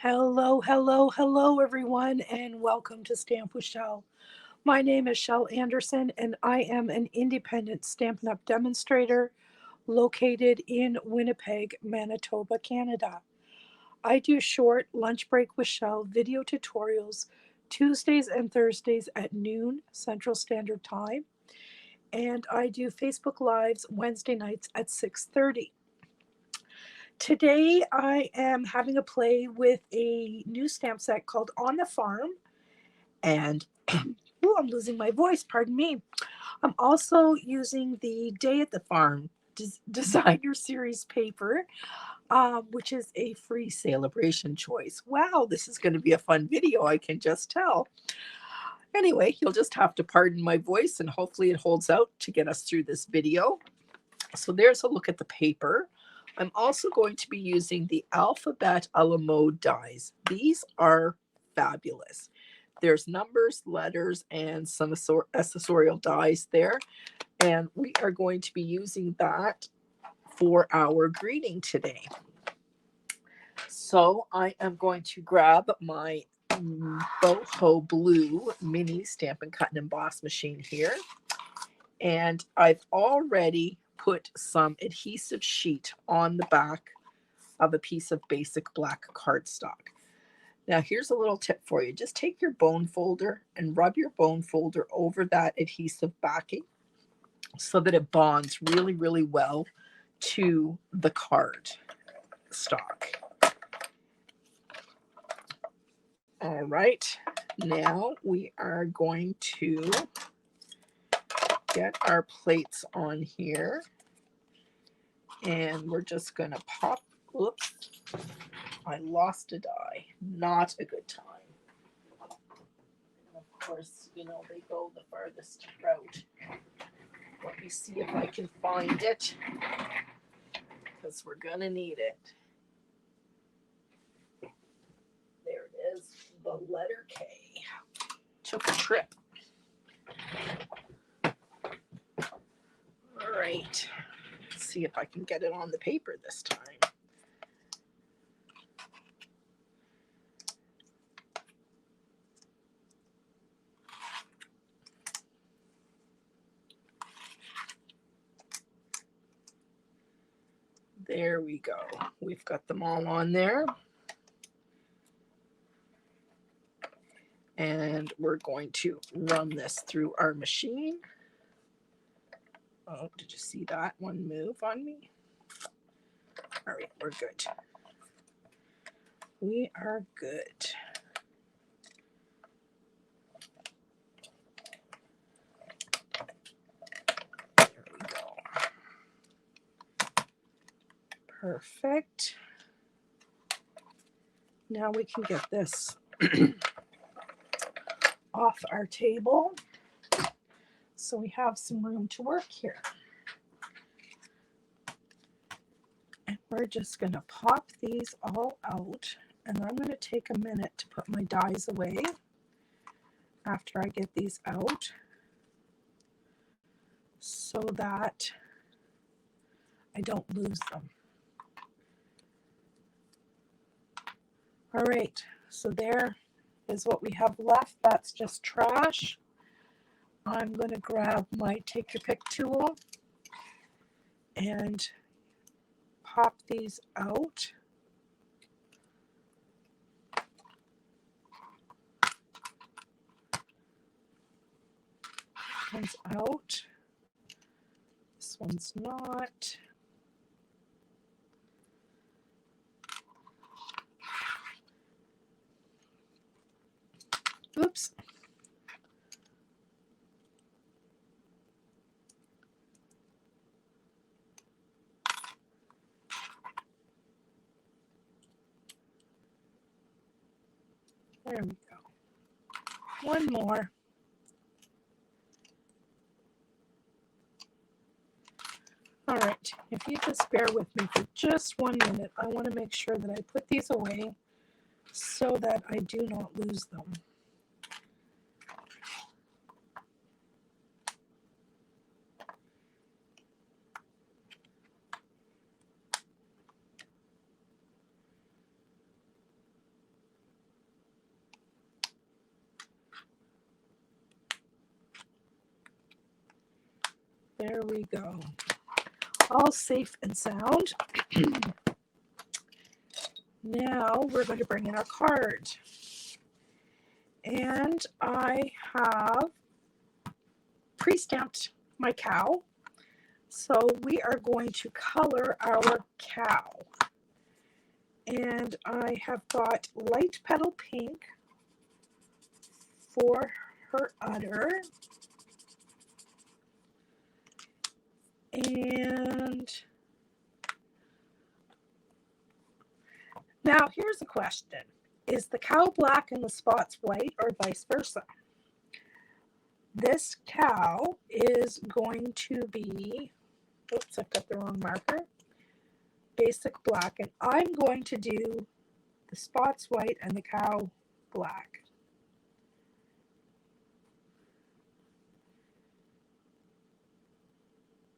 Hello, hello, hello, everyone, and welcome to Stamp with Shel. My name is Shel Anderson, and I am an independent Stampin' Up! Demonstrator located in Winnipeg, Manitoba, Canada. I do short lunch break with Shel video tutorials Tuesdays and Thursdays at noon Central Standard Time, and I do Facebook Lives Wednesday nights at 6:30. Today I am having a play with a new stamp set called On the Farm, and ooh, I'm losing my voice, pardon me. I'm also using the Day at the Farm Designer Series paper, which is a free celebration choice. Wow, this is going to be a fun video, I can just tell. Anyway, you'll just have to pardon my voice, and hopefully it holds out to get us through this video. So there's a look at the paper. I'm also going to be using the Alphabet a la Mode dies. These are fabulous. There's numbers, letters, and some accessorial dies there. And we are going to be using that for our greeting today. So I am going to grab my boho blue mini Stampin' Cut and Emboss machine here. And I've already put some adhesive sheet on the back of a piece of basic black cardstock. Now here's a little tip for you. Just take your bone folder and rub your bone folder over that adhesive backing so that it bonds really, really well to the card stock. All right, now we are going to get our plates on here, and we're just going to pop. Oops, I lost a die. Not a good time. And of course, they go the farthest route. Let me see if I can find it, because we're going to need it. There it is, the letter K. Took a trip. All right, let's see if I can get it on the paper this time. There we go. We've got them all on there. And we're going to run this through our machine. Oh, did you see that one move on me? All right, we're good. We are good. There we go. Perfect. Now we can get this off our table so we have some room to work here. And we're just going to pop these all out, and I'm going to take a minute to put my dies away after I get these out so that I don't lose them. All right, so there is what we have left. That's just trash. I'm going to grab my take your pick tool and pop these out. One's out. This one's not. Oops. There we go. One more. All right, if you just bear with me for just 1 minute, I want to make sure that I put these away so that I do not lose them. There we go. All safe and sound. Now we're going to bring in our card. And I have pre-stamped my cow. So we are going to color our cow. And I have got light petal pink for her udder. And now here's a question. Is the cow black and the spots white, or vice versa? This cow is going to be, oops, I've got the wrong marker, basic black, and I'm going to do the spots white and the cow black.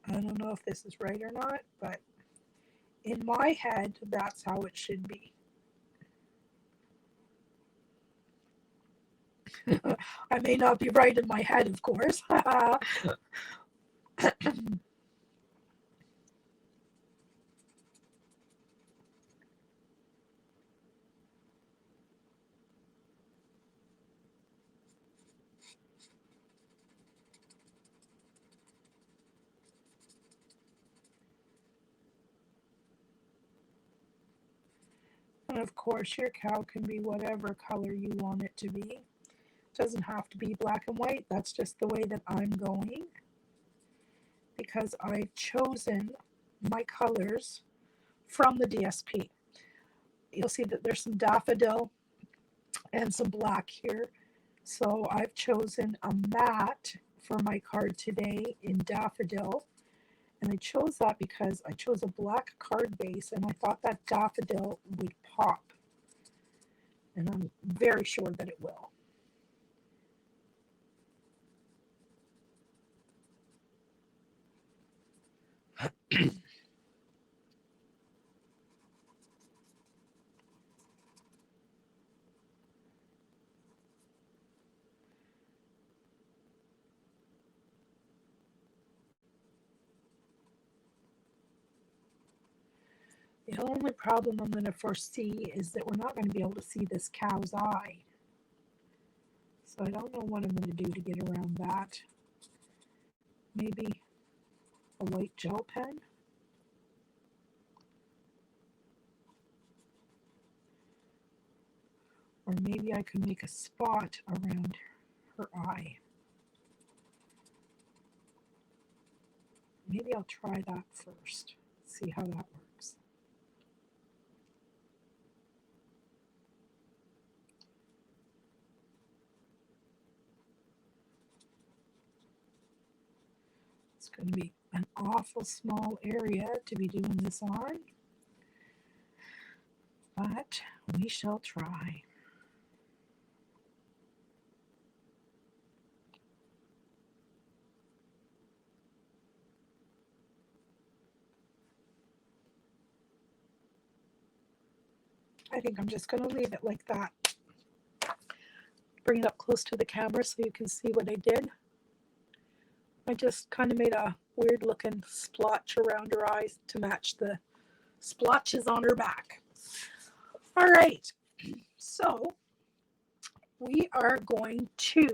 I don't know if this is right or not, but in my head, that's how it should be. I may not be right in my head, of course. And of course, your cow can be whatever color you want it to be. It doesn't have to be black and white. That's just the way that I'm going, because I've chosen my colors from the DSP. You'll see that there's some daffodil and some black here. So I've chosen a matte for my card today in daffodil. And I chose that because I chose a black card base and I thought that daffodil would pop. And I'm very sure that it will. The only problem I'm going to foresee is that we're not going to be able to see this cow's eye. So I don't know what I'm going to do to get around that. Maybe a white gel pen. Or maybe I could make a spot around her eye. Maybe I'll try that first. See how that works. It's going to be an awful small area to be doing this on, but we shall try. I think I'm just going to leave it like that. Bring it up close to the camera so you can see what I did. I just kind of made a weird looking splotch around her eyes to match the splotches on her back. All right, so we are going to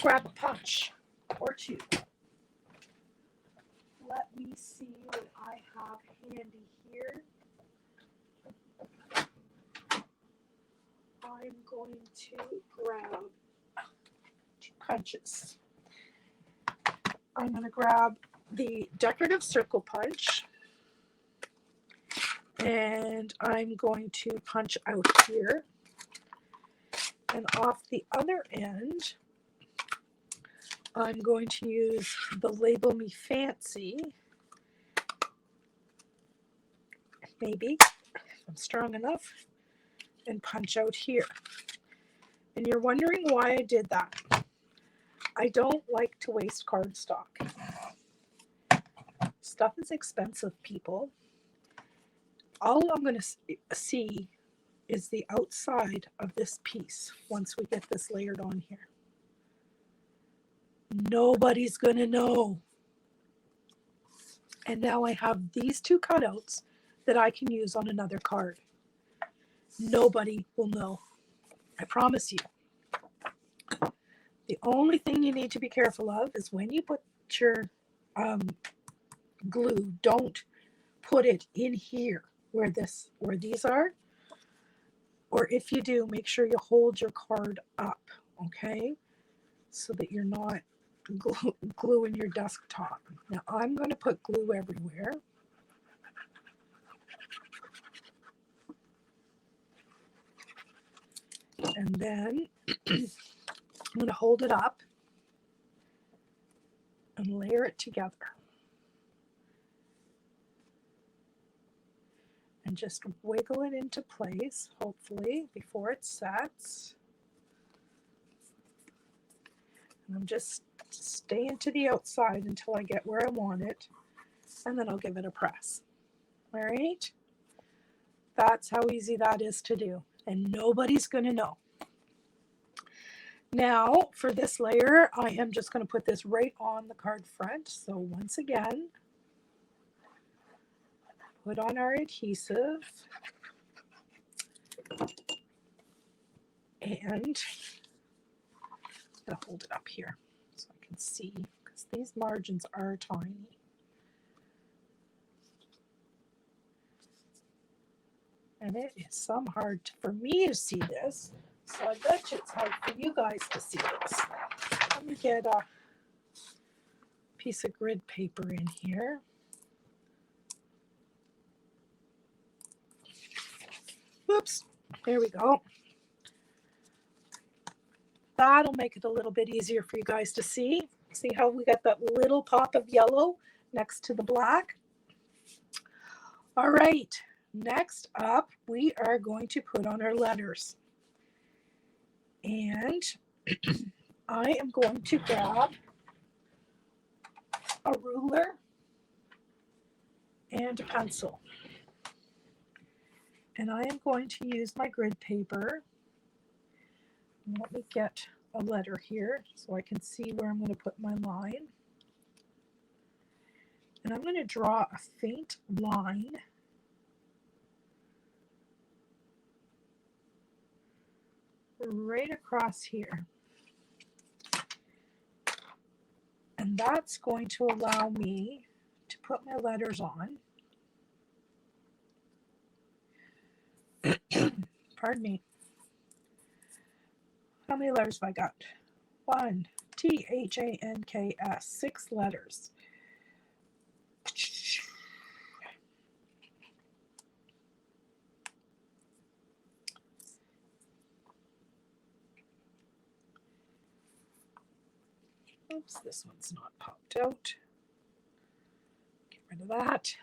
grab a punch or two. Let me see what I have handy here. I'm going to grab 2 punches. I'm going to grab the decorative circle punch, and I'm going to punch out here. And off the other end, I'm going to use the Label Me Fancy. Maybe, if I'm strong enough, and punch out here. And you're wondering why I did that. I don't like to waste cardstock. Stuff is expensive, people. All I'm going to see is the outside of this piece once we get this layered on here. Nobody's going to know. And now I have these two cutouts that I can use on another card. Nobody will know. I promise you. The only thing you need to be careful of is when you put your glue, don't put it in here where these are. Or if you do, make sure you hold your card up, okay? So that you're not gluing your desktop. Now I'm going to put glue everywhere. And then I'm going to hold it up and layer it together. And just wiggle it into place, hopefully, before it sets. And I'm just staying to the outside until I get where I want it, and then I'll give it a press. All right? That's how easy that is to do, and nobody's going to know. Now, for this layer, I am just going to put this right on the card front. So once again, put on our adhesive, and I'm going to hold it up here so I can see, because these margins are tiny. And it is some hard for me to see this, so I bet you it's hard for you guys to see this. Let me get a piece of grid paper in here. Whoops, there we go. That'll make it a little bit easier for you guys to see. See how we got that little pop of yellow next to the black? All right, next up, we are going to put on our letters. And I am going to grab a ruler and a pencil. And I am going to use my grid paper. Let me get a letter here so I can see where I'm going to put my line. And I'm going to draw a faint line right across here. And that's going to allow me to put my letters on. Pardon me. How many letters have I got? 1, T-H-A-N-K-S, 6 letters. Oops, this one's not popped out. Get rid of that.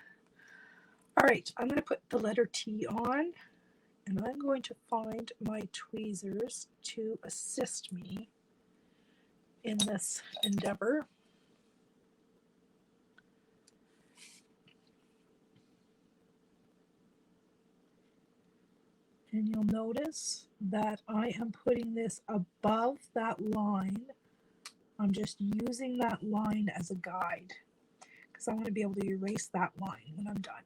All right, I'm going to put the letter T on, and I'm going to find my tweezers to assist me in this endeavor. And you'll notice that I am putting this above that line. I'm just using that line as a guide because I want to be able to erase that line when I'm done.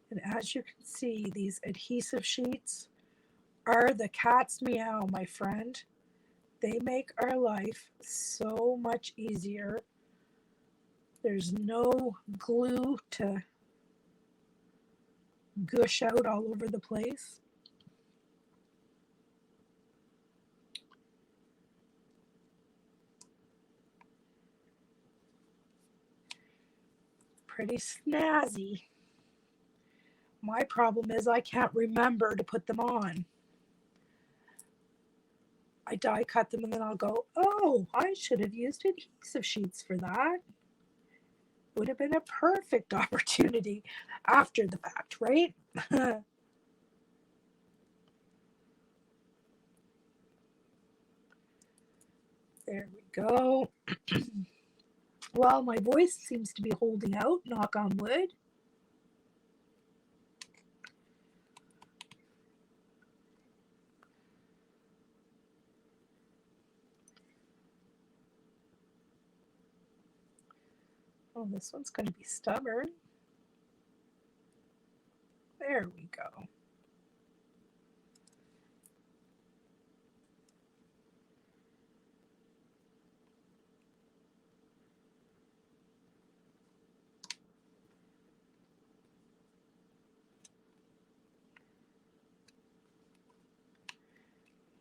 And as you can see, these adhesive sheets are the cat's meow, my friend. They make our life so much easier. There's no glue to gush out all over the place. Pretty snazzy. My problem is I can't remember to put them on. I die cut them and then I'll go, oh, I should have used adhesive sheets for that. Would have been a perfect opportunity after the fact, right? There we go. Well, my voice seems to be holding out, knock on wood. Oh, this one's going to be stubborn. There we go.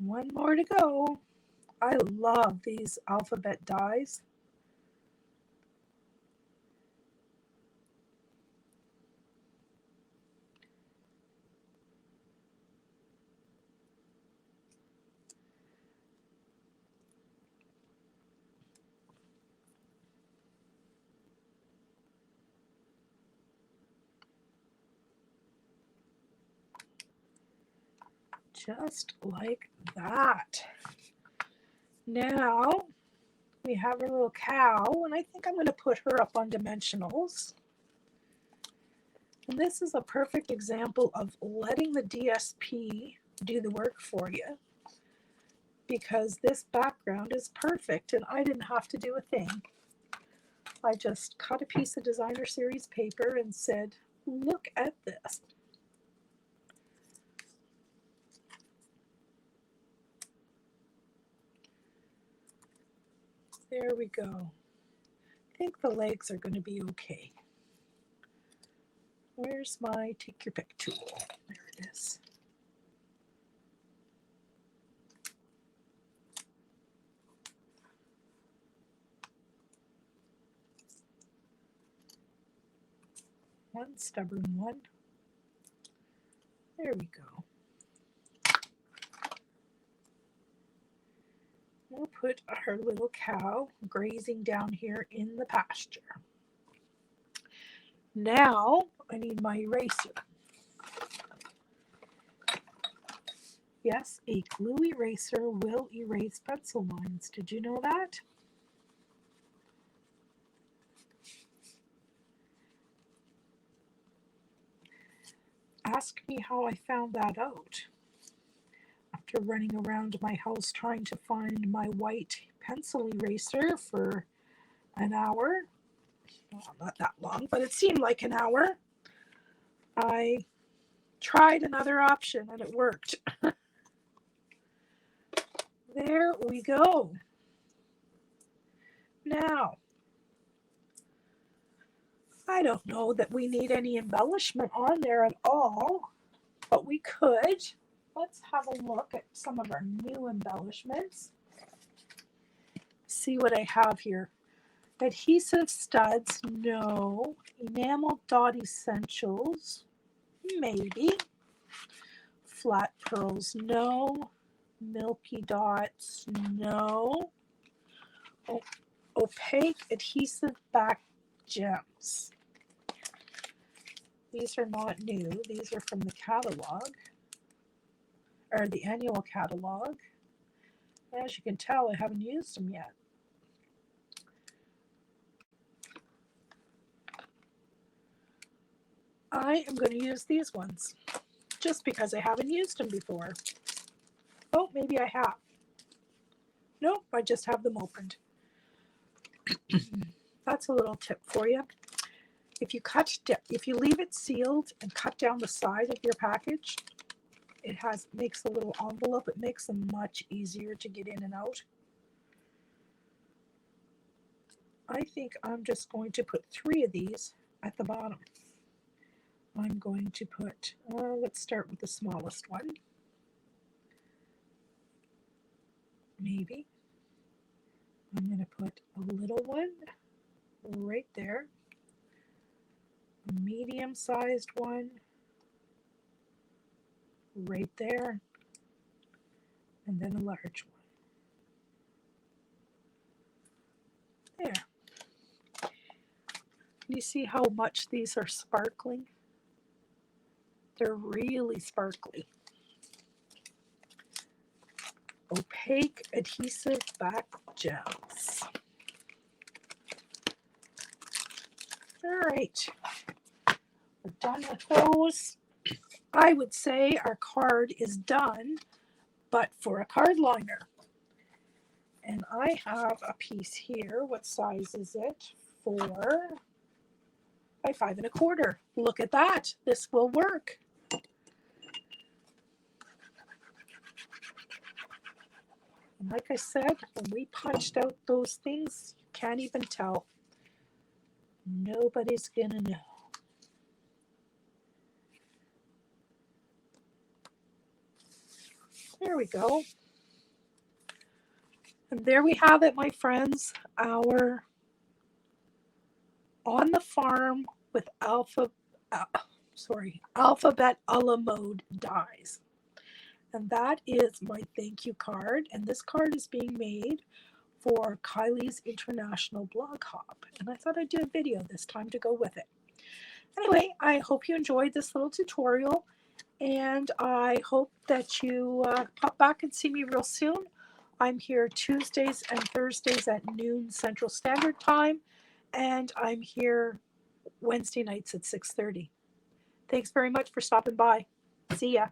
One more to go. I love these alphabet dies. Just like that. Now we have our little cow, and I think I'm going to put her up on dimensionals. And this is a perfect example of letting the DSP do the work for you, because this background is perfect and I didn't have to do a thing. I just cut a piece of designer series paper and said, look at this. There we go. I think the legs are going to be okay. Where's my take your pick tool? There it is. One stubborn one. There we go. We'll put our little cow grazing down here in the pasture. Now I need my eraser. Yes, a glue eraser will erase pencil lines. Did you know that? Ask me how I found that out. After running around my house trying to find my white pencil eraser for an hour, well, not that long, but it seemed like an hour, I tried another option and it worked. There we go. Now, I don't know that we need any embellishment on there at all, but we could. Let's have a look at some of our new embellishments. See what I have here. Adhesive studs, no. Enamel dot essentials, maybe. Flat pearls, no. Milky dots, no. Opaque adhesive back gems. These are not new. These are from the catalog, or the annual catalog. As you can tell, I haven't used them yet. I am going to use these ones just because I haven't used them before. Oh, maybe I have. Nope, I just have them opened. That's a little tip for you. If you leave it sealed and cut down the side of your package, it makes a little envelope. It makes them much easier to get in and out. I think I'm just going to put 3 of these at the bottom. I'm going to put, let's start with the smallest one. Maybe. I'm going to put a little one right there. A medium-sized one right there. And then a large one. There. You see how much these are sparkling? They're really sparkly. Opaque adhesive back gems. All right, we're done with those. I would say our card is done, but for a card liner. And I have a piece here. What size is it? 4 by 5 1/4. Look at that. This will work. And like I said, when we punched out those things, you can't even tell. Nobody's gonna know. There we go. And there we have it, my friends. Our On the Farm with alphabet a la mode dies. And that is my thank you card. And this card is being made for Kylie's International Blog Hop. And I thought I'd do a video this time to go with it. Anyway, I hope you enjoyed this little tutorial. And I hope that you pop back and see me real soon. I'm here Tuesdays and Thursdays at noon Central Standard Time. And I'm here Wednesday nights at 6:30. Thanks very much for stopping by. See ya.